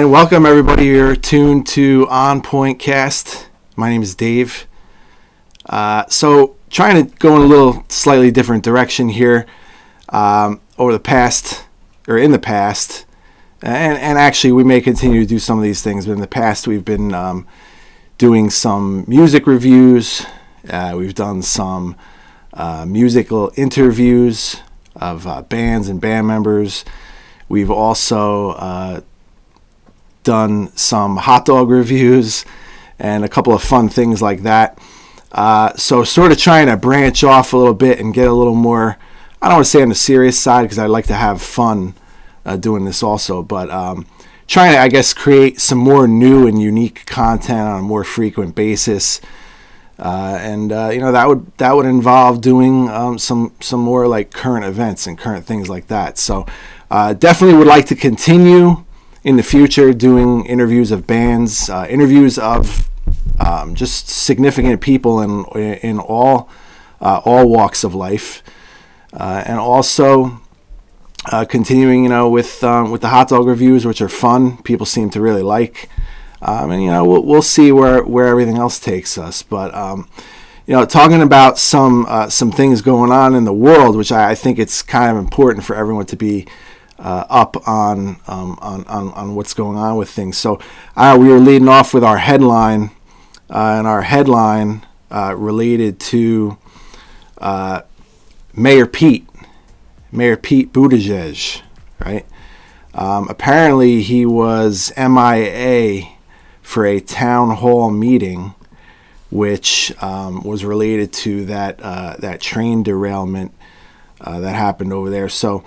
And welcome everybody. You're tuned to On Point Cast. My name is Dave. So trying to go in a little slightly different direction here in the past, and actually we may continue to do some of these things, but in the past we've been doing some music reviews. We've done some musical interviews of bands and band members. We've also done some hot dog reviews and a couple of fun things like that. So sort of trying to branch off a little bit and get a little more, I don't want to say on the serious side because I like to have fun doing this also, but trying to, I guess, create some more new and unique content on a more frequent basis. That would involve doing some more like current events and current things like that. So definitely would like to continue in the future doing interviews of bands, interviews of just significant people in all walks of life, and also continuing, with the hot dog reviews, which are fun. People seem to really like, we'll see where everything else takes us. But talking about some things going on in the world, which I think it's kind of important for everyone to be up on what's going on with things. So we were leading off with our headline, and our headline related to Mayor Pete Buttigieg, right? Apparently he was MIA for a town hall meeting, which was related to that train derailment that happened over there. So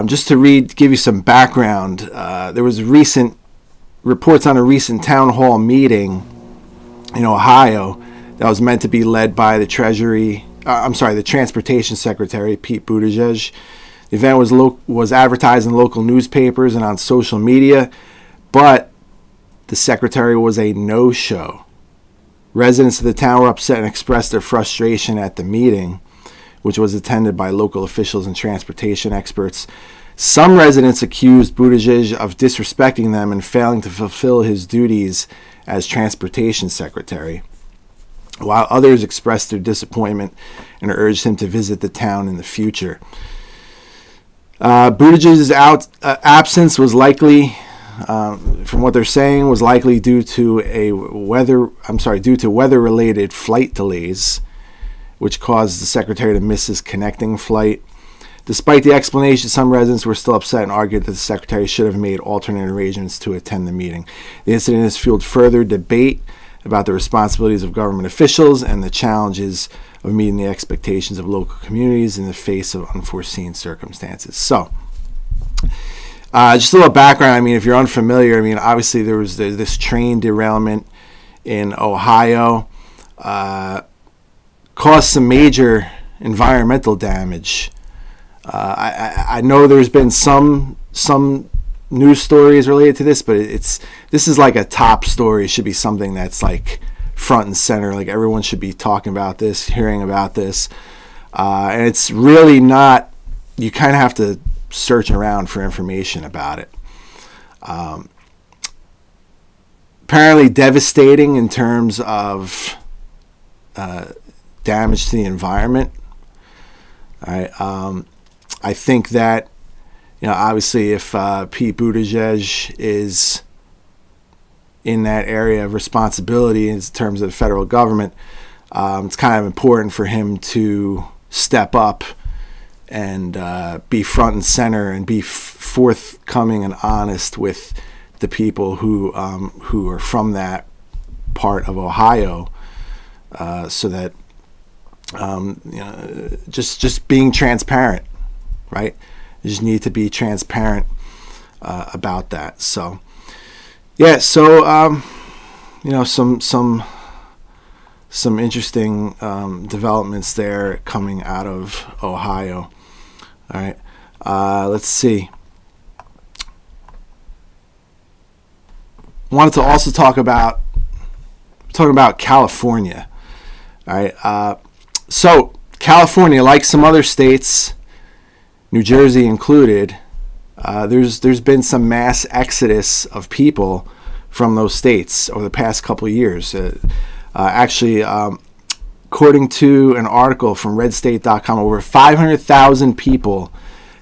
just to give you some background, there was recent reports on a recent town hall meeting in Ohio that was meant to be led by the Transportation Secretary, Pete Buttigieg. The event was advertised in local newspapers and on social media, but the secretary was a no-show. Residents of the town were upset and expressed their frustration at the meeting, which was attended by local officials and transportation experts. Some residents accused Buttigieg of disrespecting them and failing to fulfill his duties as transportation secretary, while others expressed their disappointment and urged him to visit the town in the future. Buttigieg's absence was likely, from what they're saying, was likely due to weather-related flight delays, which caused the secretary to miss his connecting flight. Despite the explanation, some residents were still upset and argued that the secretary should have made alternate arrangements to attend the meeting. The incident has fueled further debate about the responsibilities of government officials and the challenges of meeting the expectations of local communities in the face of unforeseen circumstances. So, just a little background. If you're unfamiliar, obviously there was this train derailment in Ohio, caused some major environmental damage. I know there's been some news stories related to this, but this is like a top story. It should be something that's like front and center. Like everyone should be talking about this, hearing about this, and it's really not. You kind of have to search around for information about it. Apparently devastating in terms of damage to the environment. All right. I think that, obviously if Pete Buttigieg is in that area of responsibility in terms of the federal government, it's kind of important for him to step up and be front and center and be forthcoming and honest with the people who are from that part of Ohio, so that just being transparent, right? You just need to be transparent about that. So, yeah. So, some interesting developments there coming out of Ohio. All right. Let's see. Wanted to also talk about California. All right. So California, like some other states, New Jersey included, there's been some mass exodus of people from those states over the past couple of years. Actually, according to an article from redstate.com, over 500,000 people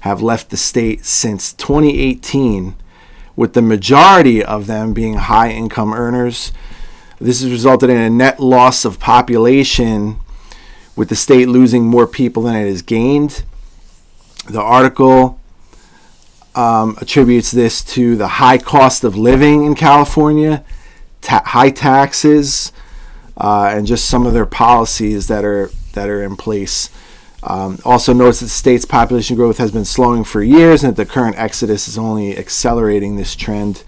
have left the state since 2018, with the majority of them being high-income earners. This has resulted in a net loss of population, with the state losing more people than it has gained. The article attributes this to the high cost of living in California, high taxes, and just some of their policies that are in place. Also notes that the state's population growth has been slowing for years, and that the current exodus is only accelerating this trend.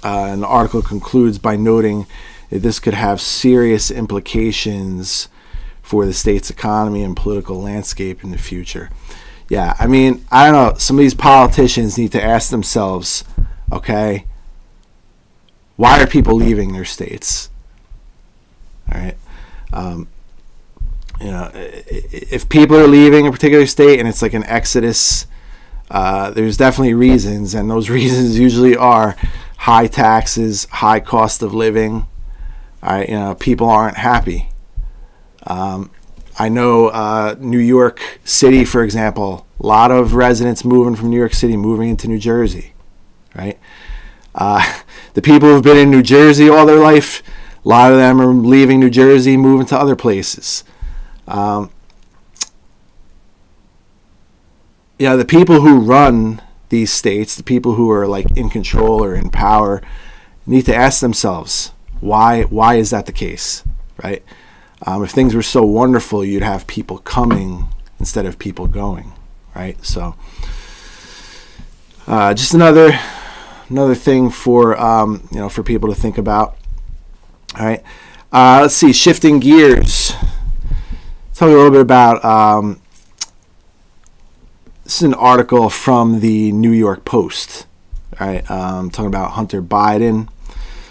And the article concludes by noting that this could have serious implications for the state's economy and political landscape in the future. Yeah, I mean, I don't know. Some of these politicians need to ask themselves, okay, why are people leaving their states? All right. If people are leaving a particular state and it's like an exodus, there's definitely reasons, and those reasons usually are high taxes, high cost of living. All right, people aren't happy. I know New York City, for example, a lot of residents moving from New York City, moving into New Jersey, right? The people who've been in New Jersey all their life, a lot of them are leaving New Jersey, moving to other places. The people who run these states, the people who are like in control or in power, need to ask themselves, why is that the case, right? If things were so wonderful, you'd have people coming instead of people going, right? So, just another thing for for people to think about. All right, let's see. Shifting gears. Tell you a little bit about. This is an article from the New York Post. All right, talking about Hunter Biden.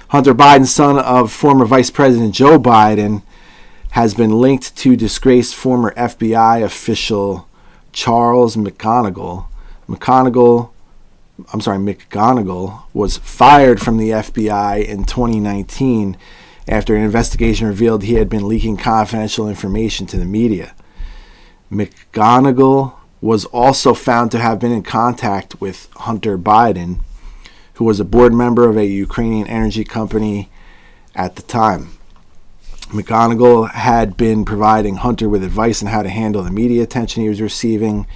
Hunter Biden, son of former Vice President Joe Biden, has been linked to disgraced former FBI official Charles McGonigal. McGonigal was fired from the FBI in 2019 after an investigation revealed he had been leaking confidential information to the media. McGonigal was also found to have been in contact with Hunter Biden, who was a board member of a Ukrainian energy company at the time. McGonigal had been providing Hunter with advice on how to handle the media attention he was receiving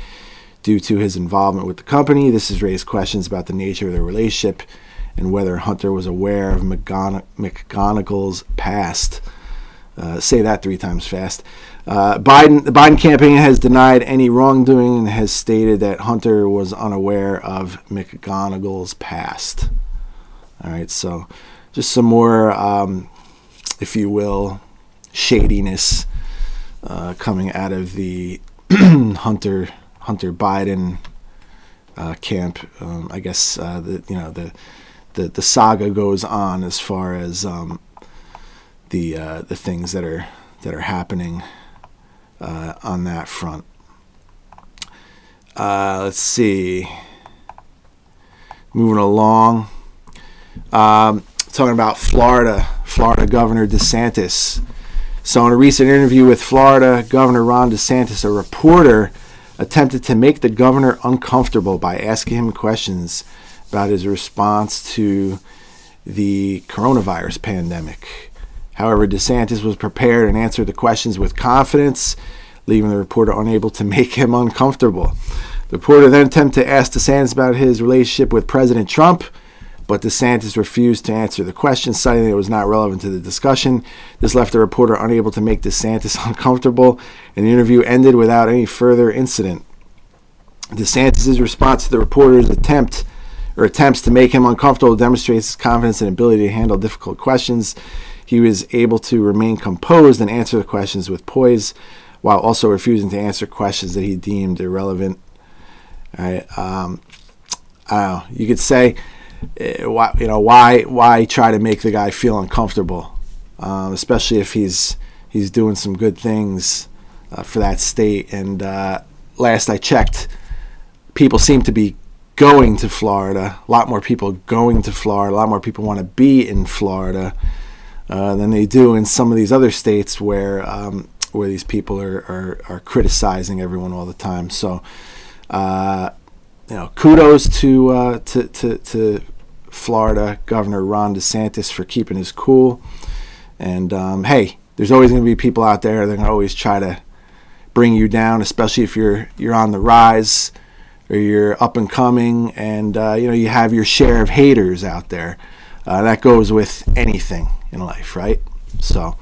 due to his involvement with the company. This has raised questions about the nature of their relationship and whether Hunter was aware of McGonigal's past. Say that 3 times fast. The Biden campaign has denied any wrongdoing and has stated that Hunter was unaware of McGonigal's past. All right, so just some more, if you will, shadiness coming out of the Hunter Biden camp. I guess the saga goes on as far as the things that are happening on that front. Let's see. Moving along. Talking about Florida Governor DeSantis. So in a recent interview with Florida Governor Ron DeSantis, a reporter attempted to make the governor uncomfortable by asking him questions about his response to the coronavirus pandemic. However, DeSantis was prepared and answered the questions with confidence, leaving the reporter unable to make him uncomfortable. The reporter then attempted to ask DeSantis about his relationship with President Trump, but DeSantis refused to answer the question, citing that it was not relevant to the discussion. This left the reporter unable to make DeSantis uncomfortable, and the interview ended without any further incident. DeSantis' response to the reporter's attempts to make him uncomfortable demonstrates his confidence and ability to handle difficult questions. He was able to remain composed and answer the questions with poise, while also refusing to answer questions that he deemed irrelevant. All right, I don't know. You could say, why try to make the guy feel uncomfortable, especially if he's doing some good things for that state. And last I checked, people seem to be going to Florida, a lot more people going to Florida, a lot more people want to be in Florida than they do in some of these other states where these people are criticizing everyone all the time. So, kudos to Florida Governor Ron DeSantis for keeping his cool. And hey, there's always going to be people out there that are going to always try to bring you down, especially if you're on the rise or you're up and coming, and you have your share of haters out there. That goes with anything in life, right? So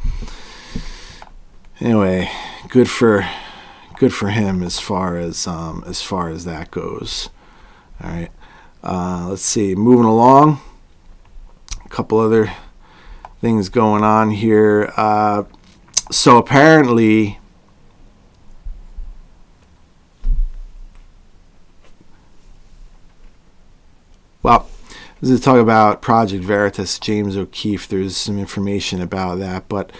anyway, good for him as far as that goes. All right, let's see. Moving along, a couple other things going on here. So apparently, well, this is to talk about Project Veritas, James O'Keefe. There's some information about that, but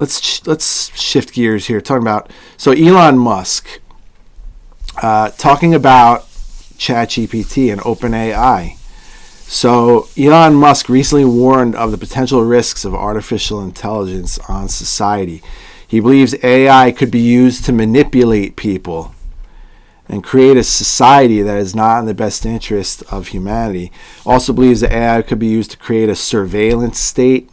let's shift gears here. Talking about, so Elon Musk talking about ChatGPT and OpenAI. So Elon Musk recently warned of the potential risks of artificial intelligence on society. He believes AI could be used to manipulate people and create a society that is not in the best interest of humanity. Also believes that AI could be used to create a surveillance state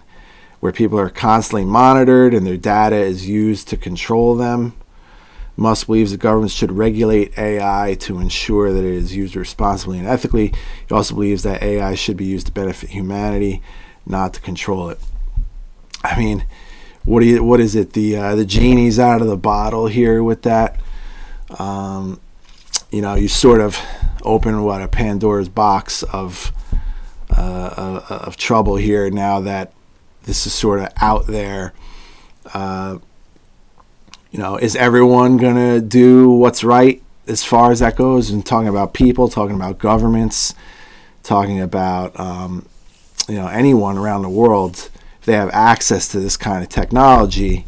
where people are constantly monitored and their data is used to control them. Musk believes that governments should regulate AI to ensure that it is used responsibly and ethically. He also believes that AI should be used to benefit humanity, not to control it. I mean, what is it? The genie's out of the bottle here with that. You sort of open a Pandora's box of trouble here now that this is sort of out there. Is everyone going to do what's right as far as that goes? And talking about people, talking about governments, talking about, anyone around the world, if they have access to this kind of technology,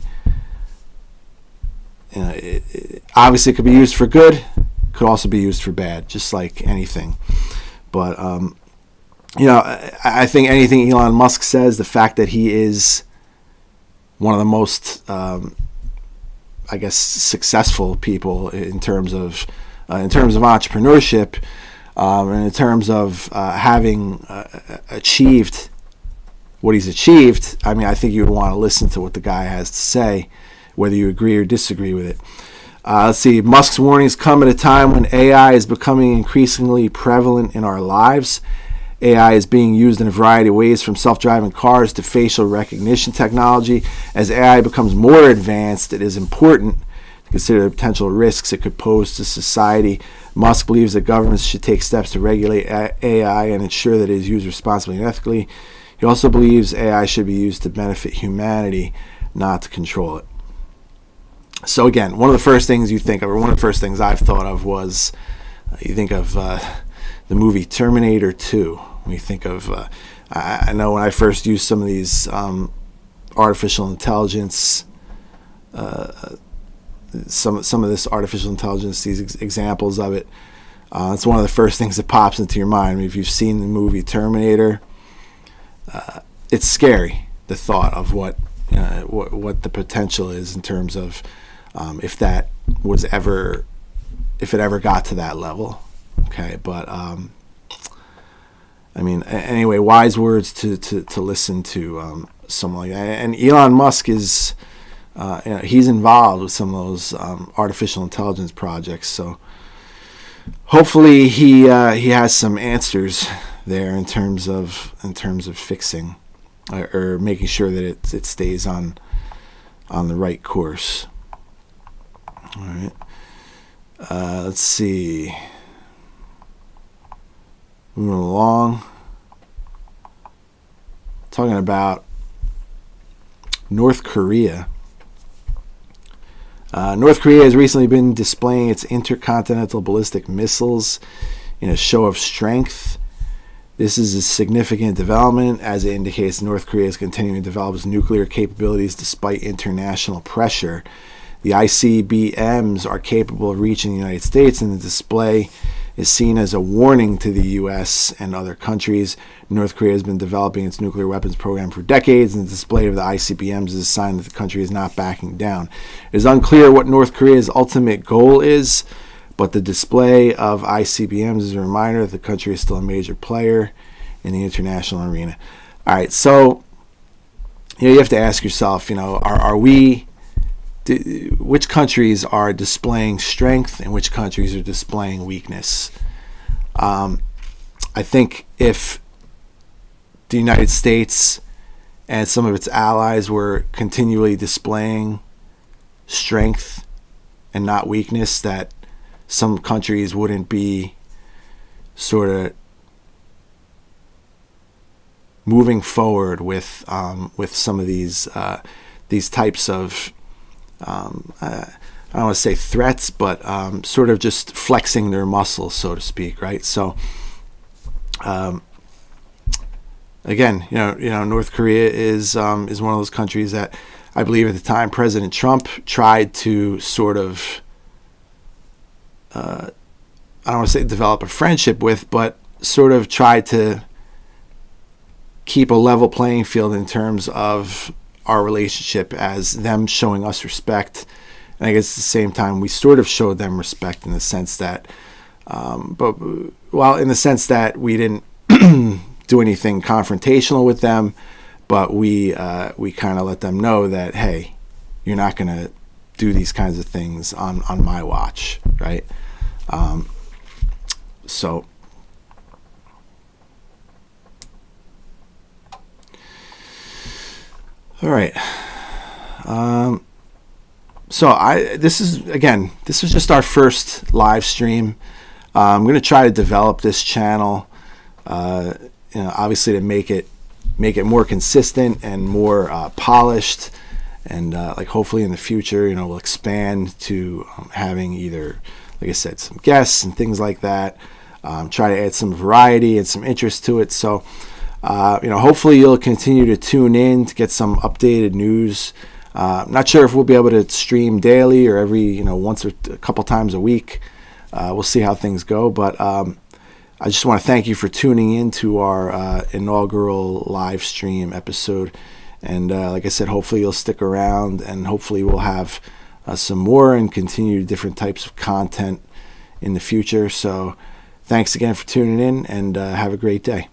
it obviously could be used for good, could also be used for bad, just like anything. But, I think anything Elon Musk says, the fact that he is one of the most successful people in terms of entrepreneurship, and in terms of having achieved what he's achieved. I mean, I think you would want to listen to what the guy has to say, whether you agree or disagree with it. Let's see. Musk's warnings come at a time when AI is becoming increasingly prevalent in our lives. AI is being used in a variety of ways, from self-driving cars to facial recognition technology. As AI becomes more advanced, it is important to consider the potential risks it could pose to society. Musk believes that governments should take steps to regulate AI and ensure that it is used responsibly and ethically. He also believes AI should be used to benefit humanity, not to control it. So again, one of the first things you think of, or one of the first things I've thought of, was you think of the movie Terminator 2. When you think of, I know when I first used some of these artificial intelligence, some of this artificial intelligence, these examples of it, it's one of the first things that pops into your mind. I mean, if you've seen the movie Terminator, it's scary, the thought of what the potential is in terms of if it ever got to that level. Okay, but I mean, anyway, wise words to listen to someone like that. And Elon Musk is, he's involved with some of those artificial intelligence projects. So hopefully he has some answers there in terms of fixing or making sure that it stays on the right course. All right. Let's see. Moving along, talking about North Korea. North Korea has recently been displaying its intercontinental ballistic missiles in a show of strength. This is a significant development, as it indicates North Korea is continuing to develop its nuclear capabilities despite international pressure. The ICBMs are capable of reaching the United States, and the display is seen as a warning to the U.S. and other countries. North Korea has been developing its nuclear weapons program for decades, and the display of the ICBMs is a sign that the country is not backing down. It is unclear what North Korea's ultimate goal is, but the display of ICBMs is a reminder that the country is still a major player in the international arena. All right, so you have to ask yourself, which countries are displaying strength and which countries are displaying weakness? I think if the United States and some of its allies were continually displaying strength and not weakness, that some countries wouldn't be sort of moving forward with some of these types of I don't want to say threats, but sort of just flexing their muscles, so to speak, right? So, again, North Korea is one of those countries that I believe at the time President Trump tried to sort of I don't want to say develop a friendship with, but sort of tried to keep a level playing field in terms of our relationship, as them showing us respect. And I guess at the same time, we sort of showed them respect in the sense that, in the sense that we didn't do anything confrontational with them, but we kind of let them know that, hey, you're not going to do these kinds of things on my watch, right? So. All right. This was just our first live stream. I'm going to try to develop this channel, obviously to make it more consistent and more polished, and hopefully in the future, we'll expand to having either, like I said, some guests and things like that. Try to add some variety and some interest to it. So. Hopefully you'll continue to tune in to get some updated news. Not sure if we'll be able to stream daily or every, once or a couple times a week. We'll see how things go. But I just want to thank you for tuning in to our inaugural live stream episode. And like I said, hopefully you'll stick around, and hopefully we'll have some more and continue different types of content in the future. So thanks again for tuning in, and have a great day.